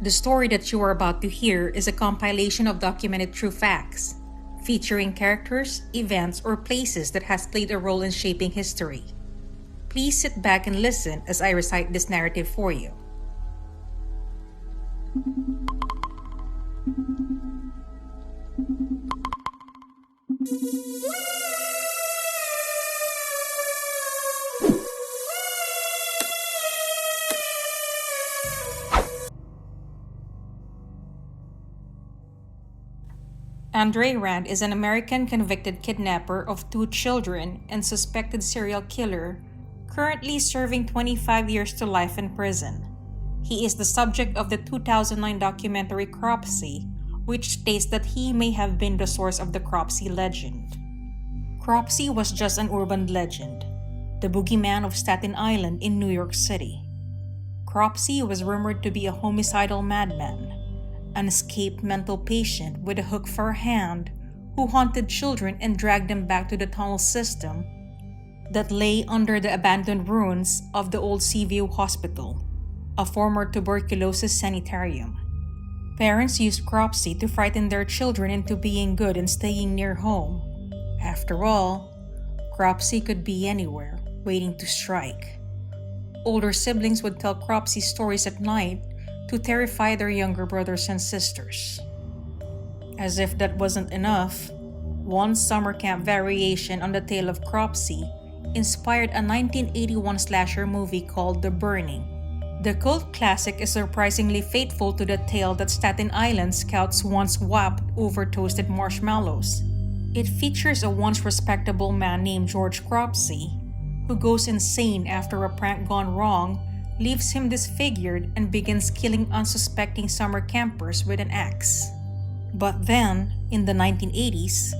The story that you are about to hear is a compilation of documented true facts, featuring characters, events, or places that has played a role in shaping history. Please sit back and listen as I recite this narrative for you. Andre Rand is an American convicted kidnapper of 2 children and suspected serial killer, currently serving 25 years to life in prison. He is the subject of the 2009 documentary Cropsey, which states that he may have been the source of the Cropsey legend. Cropsey was just an urban legend, the boogeyman of Staten Island in New York City. Cropsey was rumored to be a homicidal madman, an escaped mental patient with a hook for a hand who haunted children and dragged them back to the tunnel system that lay under the abandoned ruins of the old Seaview Hospital, a former tuberculosis sanitarium. Parents used Cropsey to frighten their children into being good and staying near home. After all, Cropsey could be anywhere, waiting to strike. Older siblings would tell Cropsey stories at night to terrify their younger brothers and sisters. As if that wasn't enough, one summer camp variation on the tale of Cropsey inspired a 1981 slasher movie called The Burning. The cult classic is surprisingly faithful to the tale that Staten Island scouts once whopped over toasted marshmallows. It features a once respectable man named George Cropsey, who goes insane after a prank gone wrong leaves him disfigured and begins killing unsuspecting summer campers with an axe. But then, in the 1980s,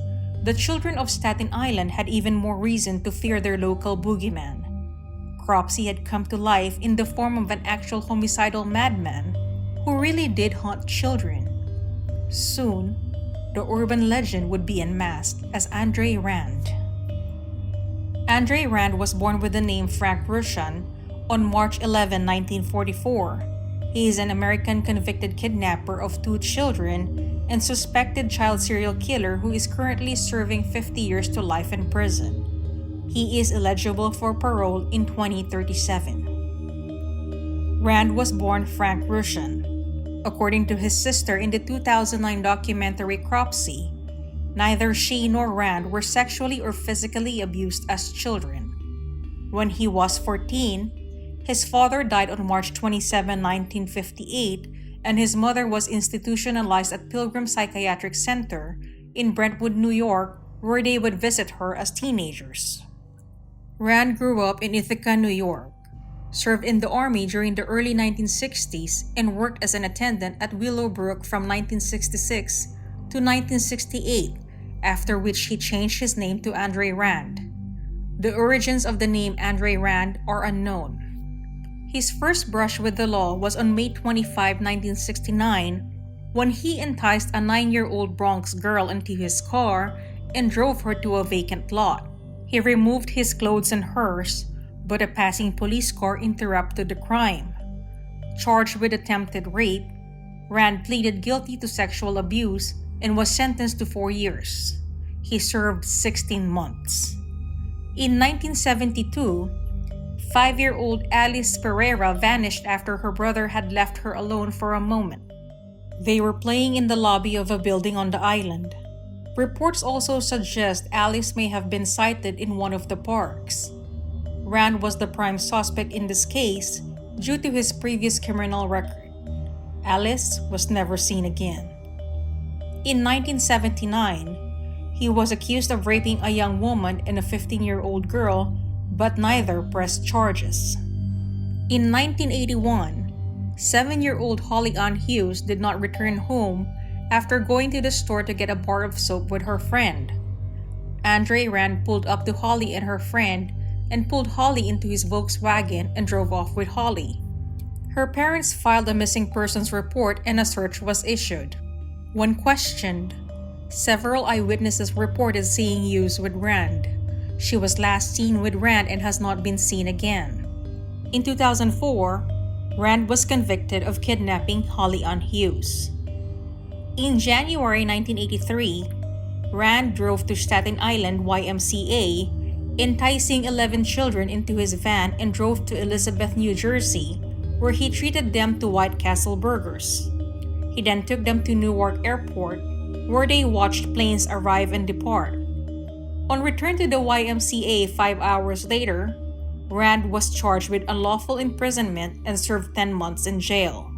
the children of Staten Island had even more reason to fear their local boogeyman. Cropsey had come to life in the form of an actual homicidal madman who really did haunt children. Soon, the urban legend would be unmasked as Andre Rand. Andre Rand was born with the name Frank Rushan on March 11, 1944. He is an American convicted kidnapper of 2 children and suspected child serial killer who is currently serving 50 years to life in prison. He is eligible for parole in 2037. Rand was born Frank Rushan. According to his sister in the 2009 documentary Cropsey, neither she nor Rand were sexually or physically abused as children. When he was 14, his father died on March 27, 1958, and his mother was institutionalized at Pilgrim Psychiatric Center in Brentwood, New York, where they would visit her as teenagers. Rand grew up in Ithaca, New York, served in the Army during the early 1960s, and worked as an attendant at Willowbrook from 1966 to 1968, after which he changed his name to Andre Rand. The origins of the name Andre Rand are unknown. His first brush with the law was on May 25, 1969, when he enticed a 9-year-old Bronx girl into his car and drove her to a vacant lot. He removed his clothes and hers, but a passing police car interrupted the crime. Charged with attempted rape, Rand pleaded guilty to sexual abuse and was sentenced to 4 years. He served 16 months. In 1972, 5-year-old Alice Ferreira vanished after her brother had left her alone for a moment. They were playing in the lobby of a building on the island. Reports also suggest Alice may have been sighted in one of the parks. Rand was the prime suspect in this case due to his previous criminal record. Alice was never seen again. In 1979, he was accused of raping a young woman and a 15-year-old girl, but neither pressed charges. In 1981, 7-year-old Hollyon Hughes did not return home after going to the store to get a bar of soap with her friend. Andre Rand pulled up to Holly and her friend and pulled Holly into his Volkswagen and drove off with Holly. Her parents filed a missing persons report and a search was issued. When questioned, several eyewitnesses reported seeing Hughes with Rand. She was last seen with Rand and has not been seen again. In 2004, Rand was convicted of kidnapping Hollyon Hughes. In January 1983, Rand drove to Staten Island YMCA, enticing 11 children into his van and drove to Elizabeth, New Jersey, where he treated them to White Castle burgers. He then took them to Newark Airport, where they watched planes arrive and depart. On return to the YMCA 5 hours later, Rand was charged with unlawful imprisonment and served 10 months in jail.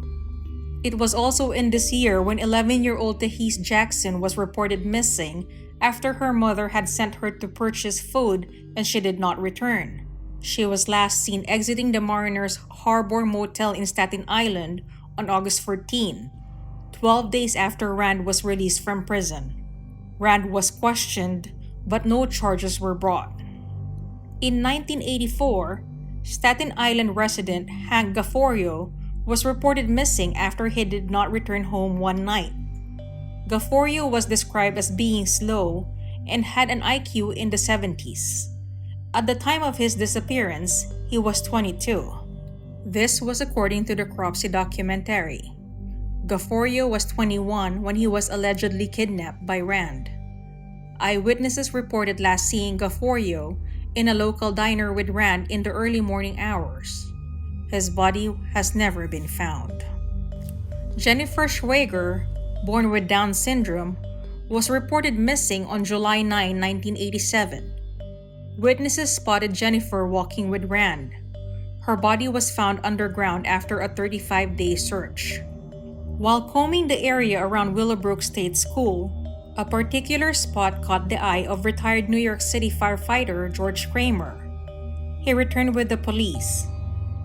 It was also in this year when 11-year-old Tahese Jackson was reported missing after her mother had sent her to purchase food and she did not return. She was last seen exiting the Mariners Harbor Motel in Staten Island on August 14, 12 days after Rand was released from prison. Rand was questioned, but no charges were brought. In 1984, Staten Island resident Hank Gaforio was reported missing after he did not return home one night. Gaforio was described as being slow and had an IQ in the 70s. At the time of his disappearance, he was 22. This was according to the Cropsey documentary. Gaforio was 21 when he was allegedly kidnapped by Rand. Eyewitnesses reported last seeing Gaforio in a local diner with Rand in the early morning hours. His body has never been found. Jennifer Schwager, born with Down syndrome, was reported missing on July 9, 1987. Witnesses spotted Jennifer walking with Rand. Her body was found underground after a 35-day search. While combing the area around Willowbrook State School, a particular spot caught the eye of retired New York City firefighter George Kramer. He returned with the police.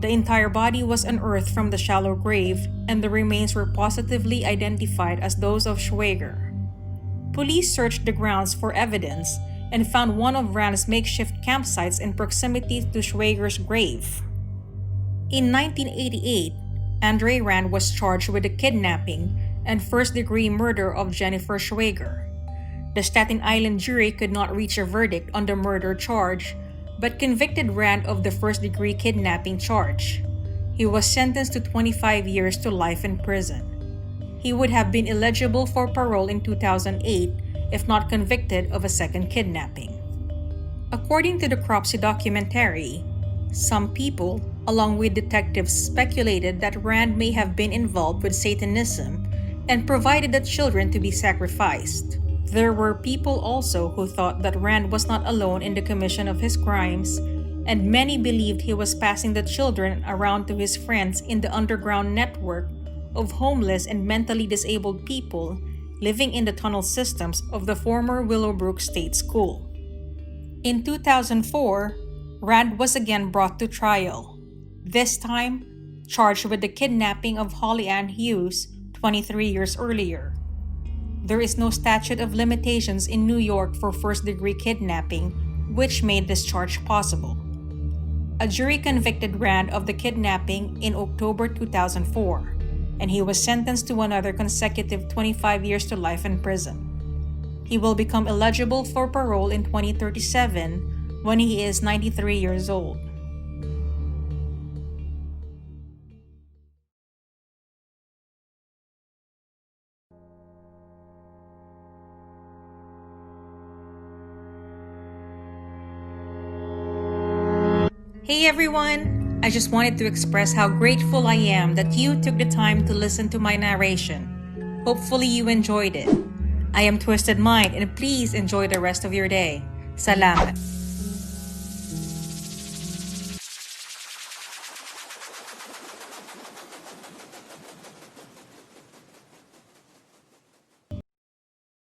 The entire body was unearthed from the shallow grave, and the remains were positively identified as those of Schwager. Police searched the grounds for evidence and found one of Rand's makeshift campsites in proximity to Schwager's grave. In 1988, Andre Rand was charged with the kidnapping and first-degree murder of Jennifer Schwager. The Staten Island jury could not reach a verdict on the murder charge, but convicted Rand of the first-degree kidnapping charge. He was sentenced to 25 years to life in prison. He would have been eligible for parole in 2008 if not convicted of a second kidnapping. According to the Cropsey documentary, some people, along with detectives, speculated that Rand may have been involved with Satanism and provided the children to be sacrificed. There were people also who thought that Rand was not alone in the commission of his crimes, and many believed he was passing the children around to his friends in the underground network of homeless and mentally disabled people living in the tunnel systems of the former Willowbrook State School. In 2004, Rand was again brought to trial, this time charged with the kidnapping of Hollyon Hughes 23 years earlier. There is no statute of limitations in New York for first-degree kidnapping, which made this charge possible. A jury convicted Rand of the kidnapping in October 2004, and he was sentenced to another consecutive 25 years to life in prison. He will become eligible for parole in 2037 when he is 93 years old. Hey everyone! I just wanted to express how grateful I am that you took the time to listen to my narration. Hopefully you enjoyed it. I am Twisted Mind and please enjoy the rest of your day. Salamat!